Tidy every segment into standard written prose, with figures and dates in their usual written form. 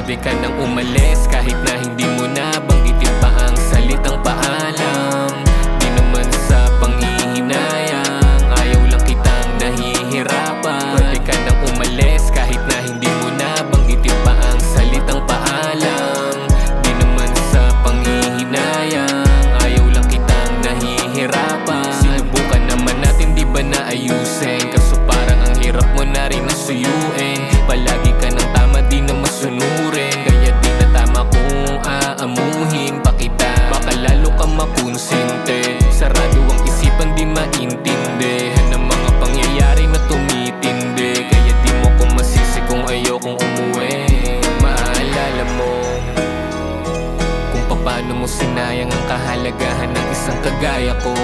pwede ka nang umalis kahit na hindi mo na banggitin pa ang salitang paalam. Di naman sa panghihinayang, ayaw lang kitang nahihirapan. Pwede ka nang umalis kahit na hindi mo na banggitin pa ang salitang paalam. Di naman sa panghihinayang, ayaw lang kitang nahihirapan. Sinubukan naman natin di ba na ayusin, kaso parang ang hirap mo na rin na suyuin. Palagi ka ng tama di na masunurin, kaya di na tama kung aamuhin pa kita. Baka lalo ka makonsente, sarado ang isipan di maintindihan ng mga pangyayari na tumitindi. Kaya di mo ko masisi kung ayokong umuwi. Maalala mo kung paano mo sinayang ang kahalagahan ng isang kagaya ko.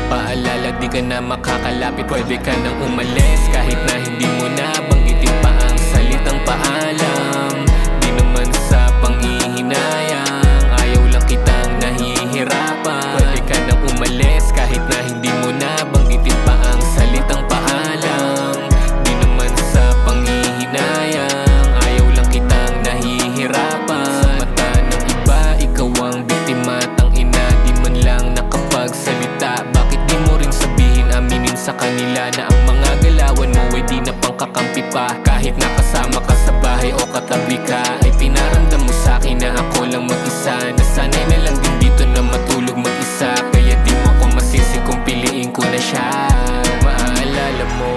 Paalala, di ka na makakalapit, pwede ka nang umalis kahit na hindi mo na banggitin pa ang salitang paalam. Di naman sa panghihinayang, ayaw lang kitang nahihirapan. Pwede ka nang umalis kahit na hindi mo na banggitin pa ang salitang paalam. Di naman sa panghihinayang, ayaw lang kitang nahihirapan. Sa mata ng iba, ikaw ang biktima, tangina di man lang nakapagsalita. Bakit di mo rin sabihin, aminin sa kanila na ang mga galawan mo ay di na pangkakampi pa? Kahit nakasama ka sa bahay o katabi ka, ay pinaramdam mo sa'kin na ako lang mag-isa. Nasanay na lang din dito na matulog mag-isa, kaya di mo ko masisi kung piliin ko na siya. Maalala mo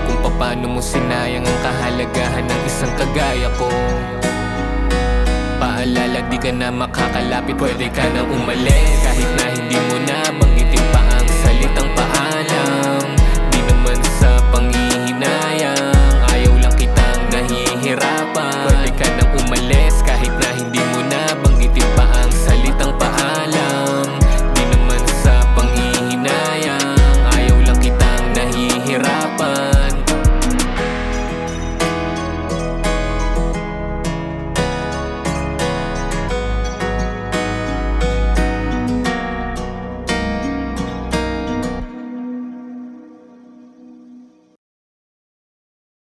kung paano mo sinayang ang kahalagahan ng isang kagaya ko. Paalala, di ka na makakalapit, pwede ka nang umalis kahit na hindi mo na banggitin